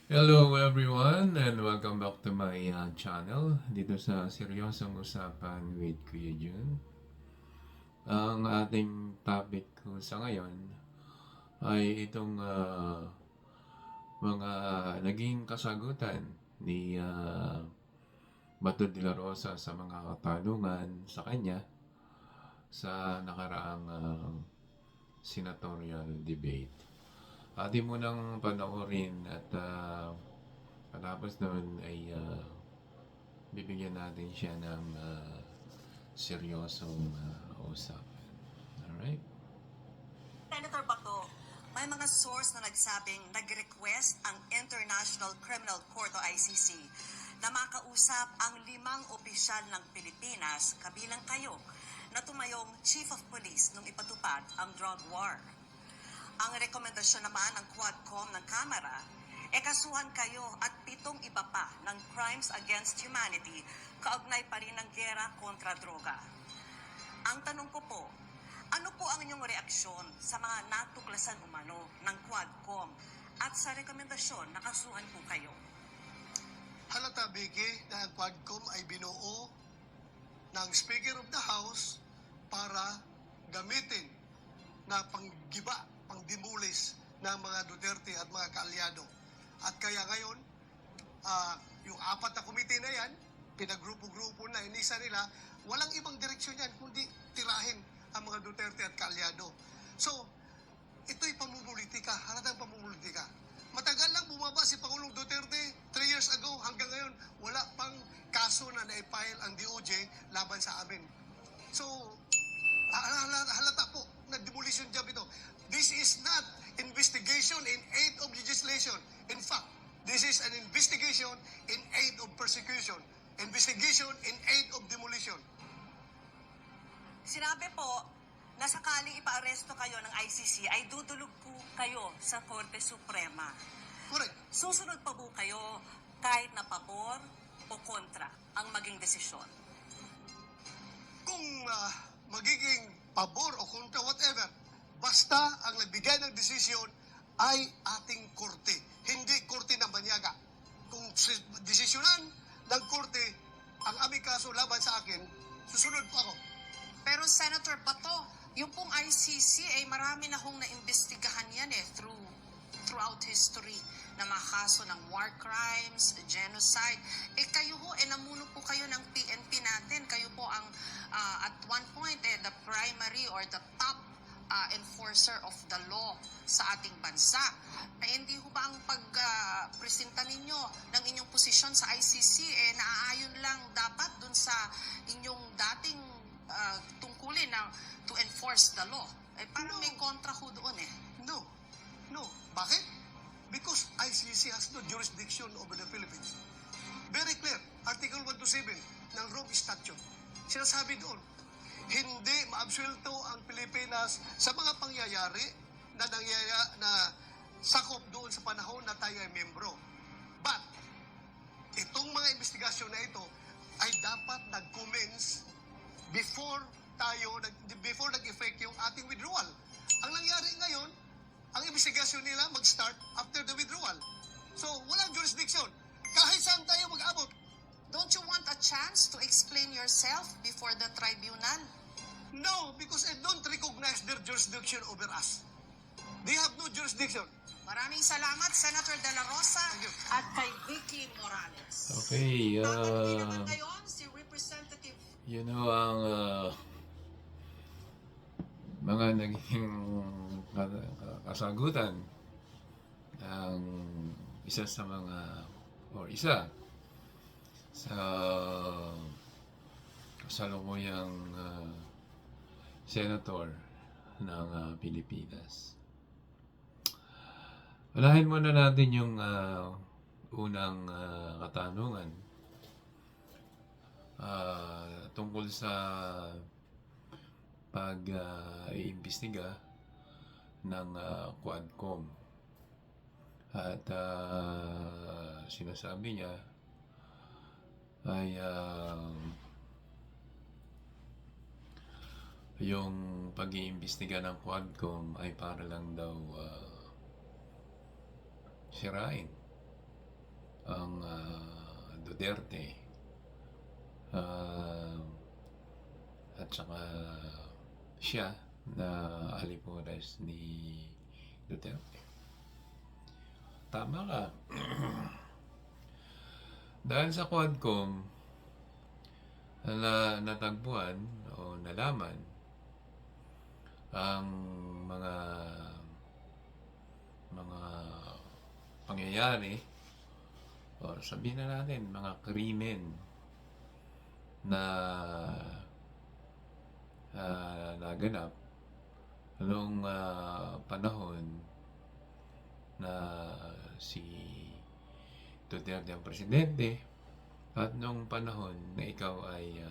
Hello everyone and welcome back to my channel dito sa Seryosong Usapan with Kuya Jun. Ang ating topic ko sa ngayon ay itong mga naging kasagutan ni Bato de la Rosa sa mga katanungan sa kanya sa nakaraang senatorial debate. Atin mo nang panoorin at katapos noon ay bibigyan natin siya ng seryosong usapan. Alright? Senator Bato, may mga source na nagsabing nag-request ang International Criminal Court o ICC na makausap ang 5 opisyal ng Pilipinas, kabilang kayo, na tumayong Chief of Police nung ipatupad ang drug war. Ang rekomendasyon naman ng Quadcom ng Kamara, kasuhan kayo at 7 iba pa ng crimes against humanity kaugnay pa rin ng gera kontra droga. Ang tanong ko po, ano po ang inyong reaksyon sa mga natuklasan umano ng Quadcom at sa rekomendasyon na kasuhan po kayo? Halata, Vicky, na ang Quadcom ay binuo ng Speaker of the House para gamitin na panggiba, pangdimulis ng mga Duterte at mga kaalyado. At kaya ngayon, yung 4 na komite na yan, pinagrupo-grupo na, inisa nila, walang ibang direksyon yan, kundi tirahin ang mga Duterte at kaalyado. So, ito'y pamumulitika, halatang pamumulitika. Matagal lang bumaba si Pangulong Duterte 3 years ago, hanggang ngayon, wala pang kaso na na-file ang DOJ laban sa amin. So, halata po na demolition job ito. This is not investigation in aid of legislation. In fact, this is an investigation in aid of persecution. Investigation in aid of demolition. Sinabi po na sakaling ipaaresto kayo ng ICC ay dudulog po kayo sa Korte Suprema. Correct. Susunod pa po kayo kahit na pabor o kontra ang maging desisyon? Kung magiging pabor o kontra, whatever, basta ang nagbigay ng desisyon ay ating korte, hindi korte ng banyaga. Kung desisyonan ng korte ang aming kaso laban sa akin, susunod po ako. Pero Senator Bato, yung pong ICC ay marami na hong naimbestigahan yan throughout history na mga kaso ng war crimes, genocide. Kayo ho, namuno po kayo ng PNP natin. Kayo po ang at one point the primary or the top enforcer of the law sa ating bansa. Hindi ho ba ang pagpresenta ninyo ng inyong posisyon sa ICC naaayon lang dapat dun sa inyong dating tungkulin na to enforce the law? Parang may kontra ho doon No. Bakit? Because ICC has no jurisdiction over the Philippines. Very clear. Article 127 ng Rome Statute. Sinasabi doon, hindi maabsuelto ang Pilipinas sa mga pangyayari na sakop doon sa panahon na tayo ay membro. But, itong mga investigasyon na ito ay dapat nag-commence before nag-effect yung ating withdrawal. Ang nangyari ngayon, ang investigasyon nila mag-start after the withdrawal. So, walang jurisdiction. Kahit saan tayo mag-abot. Don't you want a chance to explain yourself before the tribunal? No, because I don't recognize their jurisdiction over us. They have no jurisdiction. Maraming salamat, Senator De La Rosa Thank you. at kay Vicky Morales. Okay, Tatanungin naman ngayon si Representative ang mga naging kasagutan ng isa sa kasalukuyang senator ng Pilipinas. Unahin muna natin yung unang katanungan tungkol sa pag-iimbestiga ng Quadcom. At sinasabi niya ay yung pag-iimbestiga ng Quadcom ay para lang daw sirain ang Duterte ah, at saka siya na alipores ni Duterte. Tama ka. Dahil sa Quadcom na natagpuan o nalaman ang mga pangyayari o sabihin na natin mga krimen na naganap noong panahon na si Duterte ang presidente at noong panahon na ikaw ay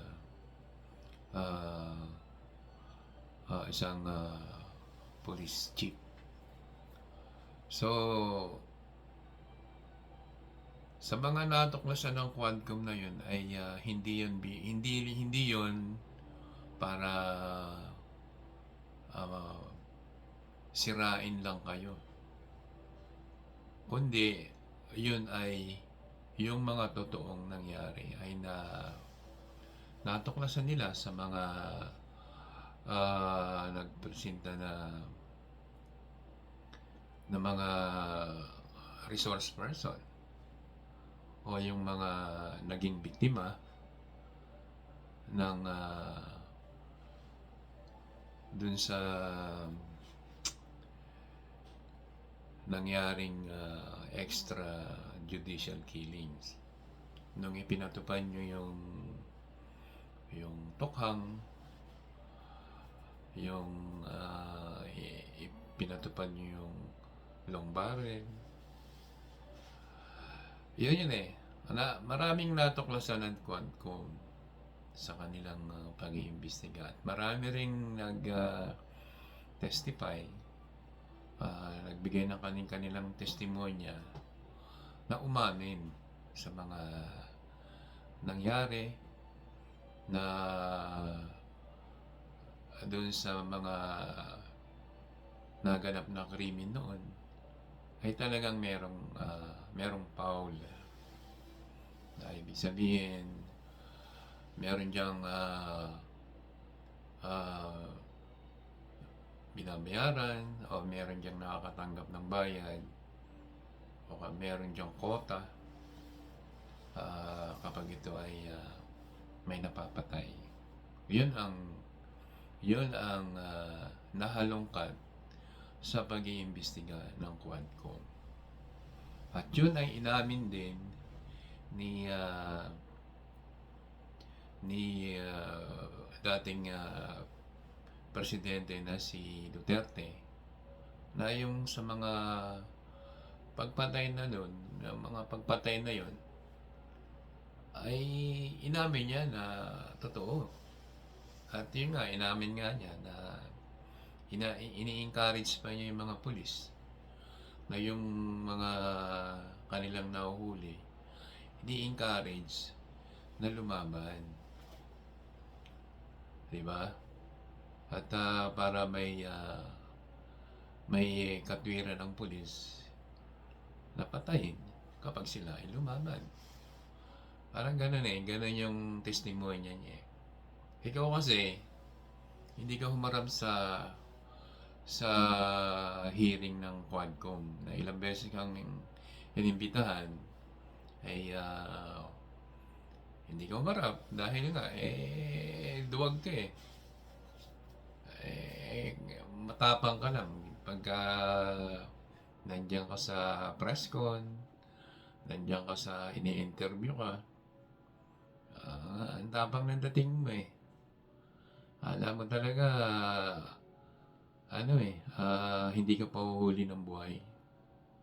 isang police chief. So, sa mga natuklasan ng Quadcom na yun ay hindi yun para sirain lang kayo. Kundi yun ay yung mga totoong nangyari ay natuklasan nila sa mga nagpresenta na mga resource person o yung mga naging biktima ng dun sa nangyaring extrajudicial killings nung ipinatupad nyo yung tukhang, yung ipinatupad nyo yung long barrel. Yun eh. Maraming natuklasan ng Quadcom sa kanilang pag-iimbestiga. At marami ring nag-testify, nagbigay ng kanilang testimonya na umamin sa mga nangyari na doon sa mga naganap na krimen noon ay talagang merong foul. Ibig sabihin, meron diyang binabayaran o meron diyang nakakatanggap ng bayad o meron diyang quota kapag ito ay may napapatay. Yun ang nahalungkat sa pag-iimbestiga ng Quadcom. At yun ay inamin din ni dating presidente na si Duterte na yung sa mga pagpatay na nun, mga pagpatay na yun ay inamin niya na totoo. At yun nga, inamin nga niya na ini-encourage pa niya yung mga pulis na yung mga kanilang nahuhuli, ini-encourage na lumaban. Diba? At para may katwiran ng pulis na patayin kapag sila ay lumaban. Parang ganun ganun yung testimonya niya. Ikaw kasi, hindi ka humarap sa hearing ng Quadcom na ilang beses kang inimbitahan ay hindi ka humarap dahil nga duwag ka matapang ka lang pagka nandiyan ka sa press con, nandiyan ka sa ini-interview ka, ang tapang ng dating mo alam mo talaga hindi ka pahuhuli ng buhay.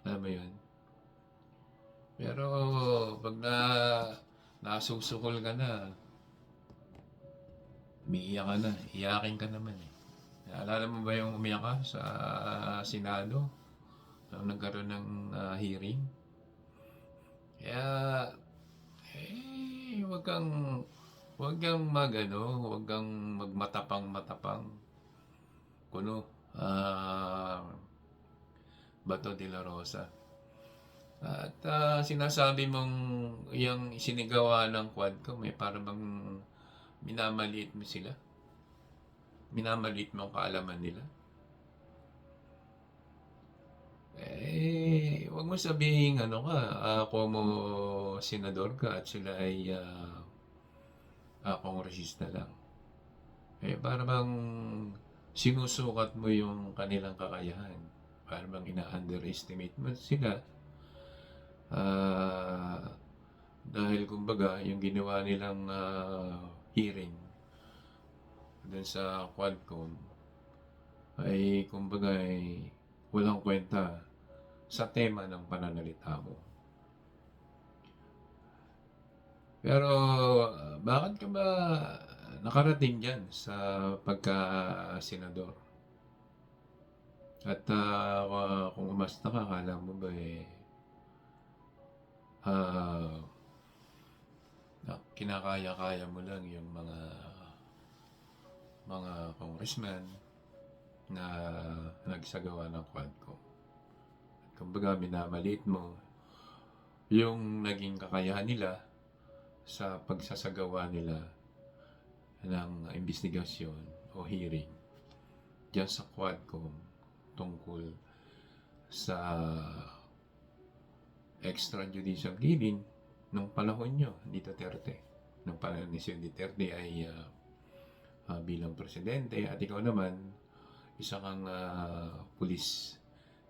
Alam mo yun? Pero pag nasusukol ka na, umiiyak ka na, iyakin ka naman Alala mo ba yung umiyak ka sa Senado nung nagkaroon ng hearing? Kaya huwag kang magmatapang kuno Bato de la Rosa. At sinasabi mong yung isinigawa ng Quadcom, para bang minamaliit mo sila? Minamaliit mo ang kaalaman nila? Wag mo sabihin ano ka, como senador ka at sila ay kongresista lang. Para bang sinusukat mo yung kanilang kakayahan. Para bang ina-underestimate mo sila. Dahil kumbaga, yung ginawa nilang hearing dun sa Quadcom ay kumbaga ay walang kwenta sa tema ng pananalita mo. Pero bakit ka ba nakarating dyan sa pagka-senador? At kung umasta ka, kala mo ba kinakaya-kaya mo lang yung mga congressman na nagsagawa ng Quadcom. Kumbaga, minamaliit mo yung naging kakayahan nila sa pagsasagawa nila ng investigasyon o hearing dyan sa Quadcom tungkol sa extrajudicial killing nung panahon nyo ni Duterte. Nung panahon ni si Duterte ay bilang presidente at ikaw naman isa kang police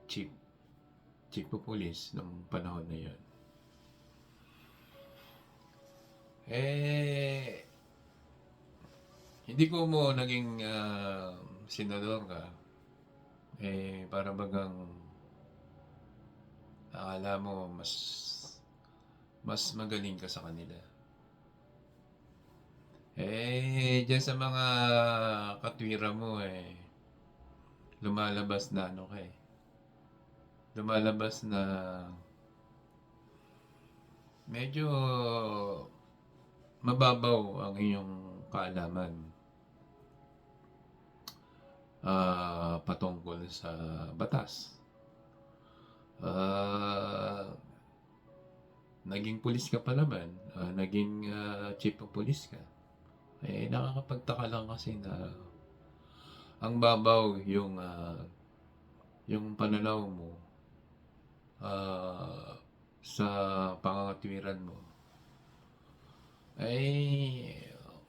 chief of police nung panahon na yun. Hindi ko mo naging senador ka, para bagang akala mo mas magaling ka sa kanila. Diyan sa mga katwira mo lumalabas na lumalabas na medyo mababaw ang iyong kaalaman patungkol sa batas. Naging pulis ka pa naman, naging chief of police ka. Nakakapagtaka lang kasi na ang babaw yung pananaw mo sa pangangatwiran mo.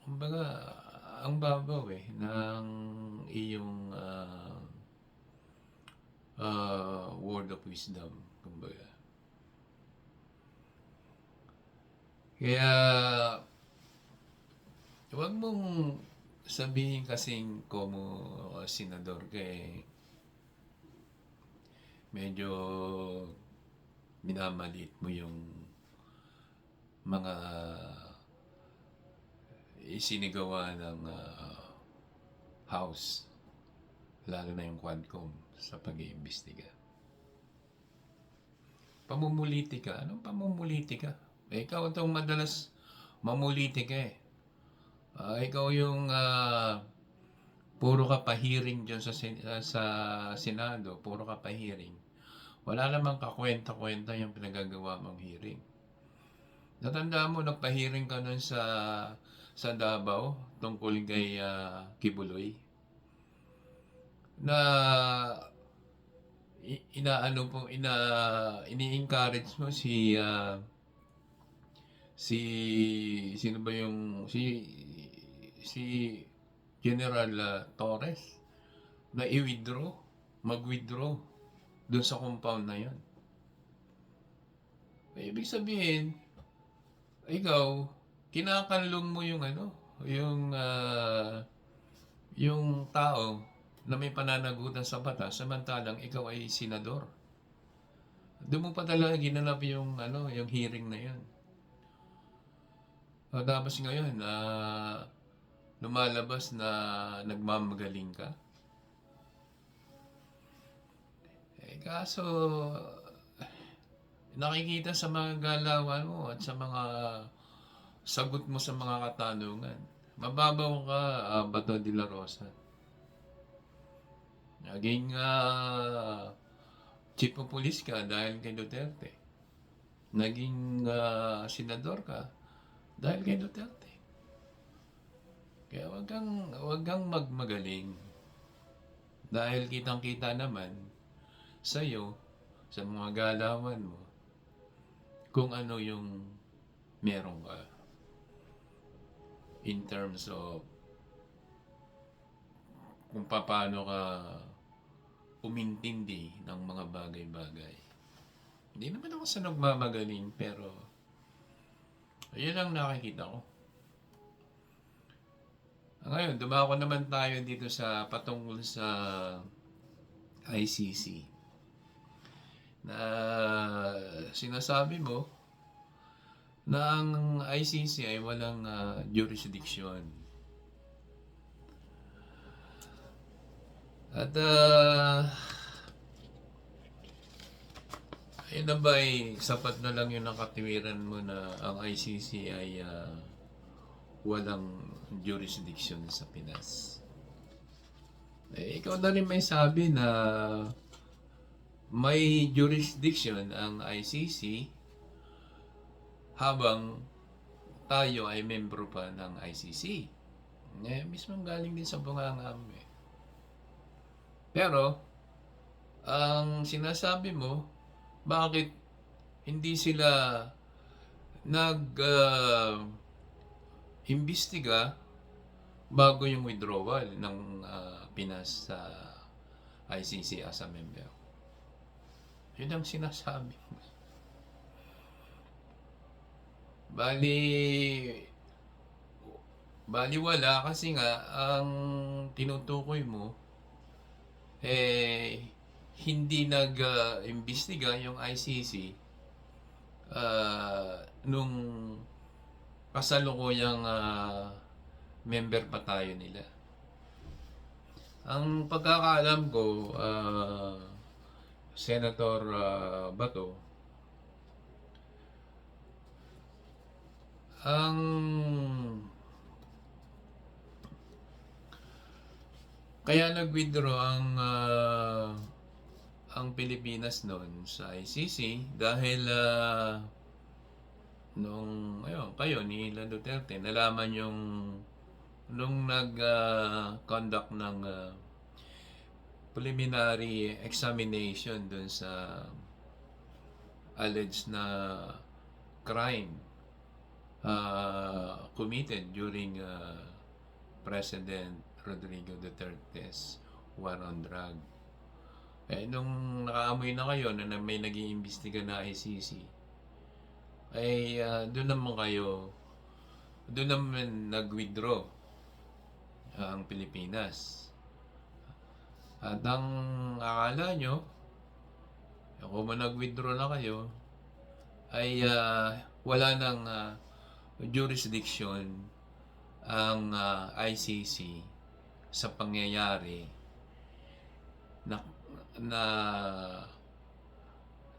Kumbaga, ang babaw ng iyong word of wisdom, kumbaga. Kaya, huwag mong sabihin kasing como senador medyo minamaliit mo yung mga isinigawa ng House, lalo na yung Quadcom sa pag-iimbestiga. Pamumuliti ka? Anong pamumuliti ka? Ikaw itong madalas mamuliti ka ikaw yung puro ka pa-hearing dyan sa Senado, puro ka pa-hearing. Wala namang kakwenta-kwenta yung pinagagawa mong hearing. Natandaan mo, nagpa-hearing ka nun sa Davao tungkol kay Kibuloy na ini-encourage mo si sino ba yung si General Torres na mag-withdraw doon sa compound na yan. Ibig sabihin, ikaw kinakanlong mo yung tao na may pananagutan sa batas samantalang ikaw ay senador. Doon mo pa talaga ginanap yung hearing na yan. Tapos ngayon, lumalabas na nagmamagaling ka. Kaso, nakikita sa mga galawan mo at sa mga sagot mo sa mga katanungan, mababaw ka, Bato de la Rosa. Naging chief of police ka dahil kay Duterte. naging senador ka dahil kay Duterte. Kaya wag kang magmagaling. Dahil kitang-kita naman sa'yo, sa mga galawan mo, kung ano yung meron ka in terms of kung paano ka umintindi ng mga bagay-bagay. Hindi naman ako sa nagmamagaling, pero ayun ang nakikita ko. Ngayon, dumako naman tayo dito sa patungkol sa ICC. Na sinasabi mo na ang ICC ay walang jurisdiction. At ayun na ba ay sapat na lang yung nakatiwiran mo na ang ICC ay walang jurisdiction sa Pinas. Ikaw na rin may sabi na may jurisdiction ang ICC habang tayo ay membro pa ng ICC. Mismo galing din sa bunganga mo eh. Pero, ang sinasabi mo, bakit hindi sila imbestiga bago yung withdrawal ng Pinas sa ICC as a member? Yun ang sinasabi. Bali wala kasi nga ang tinutukoy mo hindi nag-imbestiga yung ICC nung kasalukuyang member pa tayo nila. Ang pagkakaalam ko, Senator Bato, ang kaya nag-withdraw ang Pilipinas noon sa ICC dahil nung kayo ni Ila Duterte nalaman yung nung nag-conduct ng preliminary examination dun sa alleged na crime committed during President Rodrigo Duterte's war on drug. Nung nakaamoy na kayo na may nag-iimbestiga na ICC, doon naman nag-withdraw ang Pilipinas. At ang akala nyo, kung nag-withdraw na kayo, ay wala nang jurisdiction ang ICC sa pangyayari na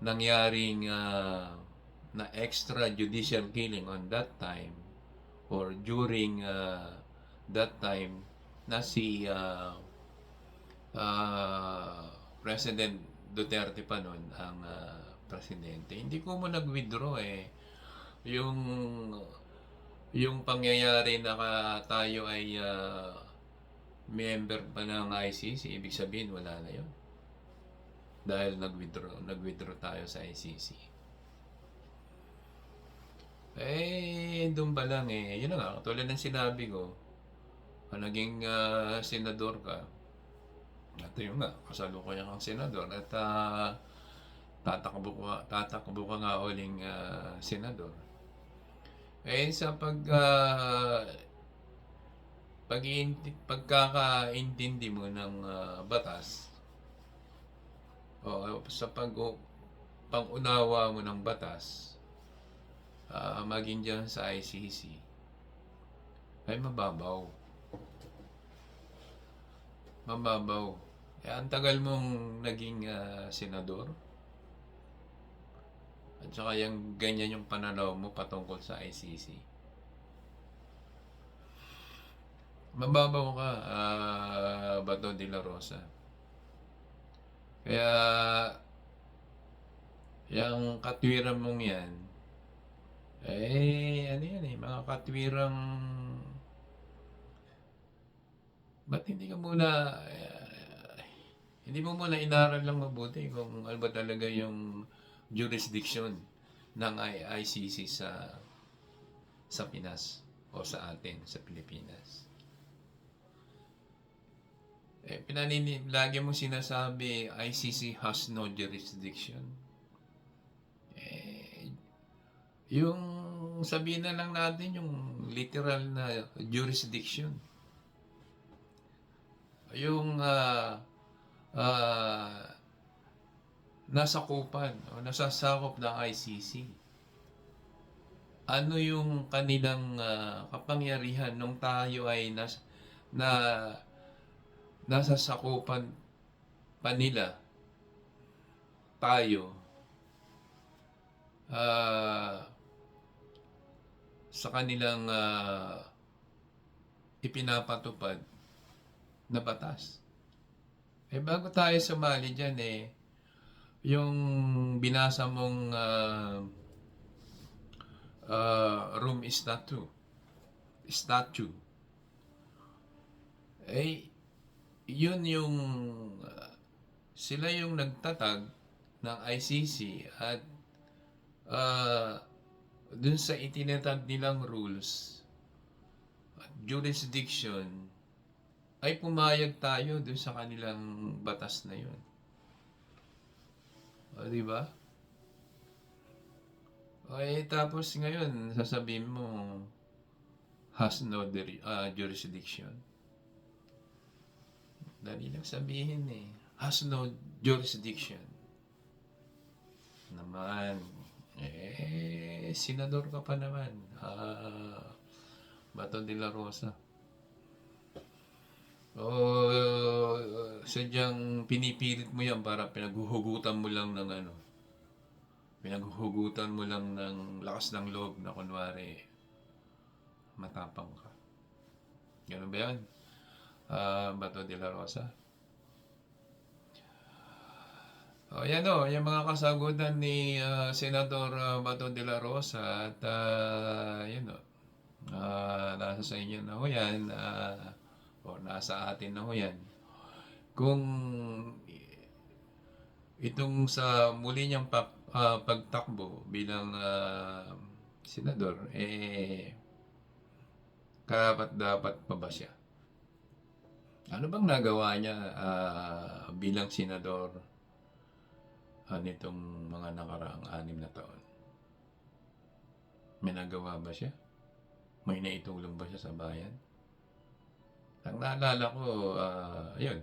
nangyaring na extrajudicial killing on that time or during that time na si President Duterte pa noon ang presidente. Hindi ko mo nag-withdraw yung pangyayari na tayo ay member pa ng ICC, ibig sabihin wala na yun. Dahil nag-withdraw tayo sa ICC. Doon pa lang yun na nga, tulad ng sinabi ko, naging senador ka, ito yun nga, kasalukuyan kang senador at tatakbo ka nga uling senador. Sa pagkakaintindi mo ng batas o sa pangunawa mo ng batas, maging dyan sa ICC ay mababaw. Ang tagal mong naging senador at saka yung ganyan yung pananaw mo patungkol sa ICC. Mababaw ka, Bato de la Rosa. Kaya yung katwiran mong yan, Ano yan mga katwirang, ba't hindi mo muna inaral lang mabuti kung ano ba talaga yung jurisdiction ng ICC sa Pinas o sa atin, sa Pilipinas. Lagi mo sinasabi, ICC has no jurisdiction. Yung sabihin na lang natin yung literal na jurisdiction. Yung nasakupan o nasasakop ng ICC. Ano yung kanilang kapangyarihan nung tayo ay nasasakupan pa nila tayo sa kanilang ipinapatupad na batas. Bago tayo sumali dyan yung binasa mong Rome Statute, yun yung sila yung nagtatag ng ICC at dun sa itinatag nilang rules at jurisdiction ay pumayag tayo dun sa kanilang batas na yun. O, di ba? Tapos ngayon, sasabihin mo, has no jurisdiction. Dali lang sabihin has no jurisdiction. Naman, senador ka pa naman. Bato de la Rosa. Sadyang pinipilit mo yan para pinaghuhugutan mo lang ng pinaghuhugutan mo lang ng lakas ng loob na kunwari matapang ka. Ganun ba yan? Bato de la Rosa. Yan yung mga kasagutan ni Senador Bato de la Rosa at yun nasa sa inyo na ho yan o nasa atin na ho yan. Kung itong sa muli niyang pagtakbo bilang senador, karapat-dapat pa ba siya? Ano bang nagawa niya bilang senador nitong mga nakaraang 6 na taon? May nagawa ba siya? May naitulong ba siya sa bayan? Ang naalala ko, yun.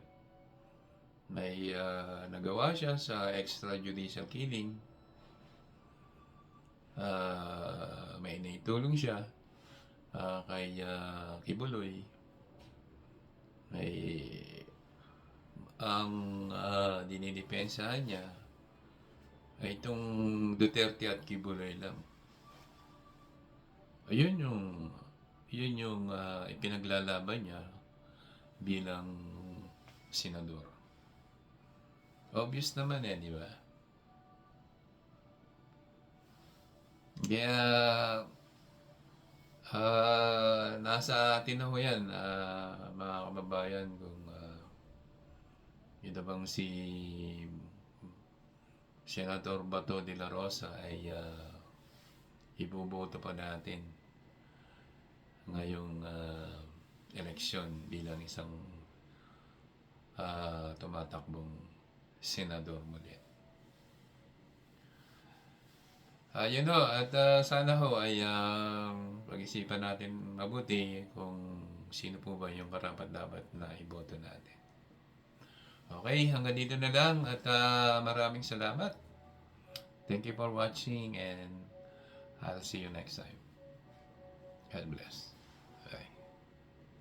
May nagawa siya sa extrajudicial killing. May naitulong siya kay Kibuloy. Ang dinidepensahan niya ay itong Duterte at Kibuloy lang. Yun yung ipinaglalaban niya bilang senador. Obvious naman di ba? Kaya nasa atin na ho yan, mga kababayan, kung yun na bang si Senator Bato de la Rosa ay iboboto pa natin ngayong eleksyon bilang isang tumatakbong senador muli. Yun at sana ay pag-isipan natin mabuti kung sino po ba yung karapat-dapat na iboto natin. Okay, hanggang dito na lang at maraming salamat. Thank you for watching and I'll see you next time. God bless.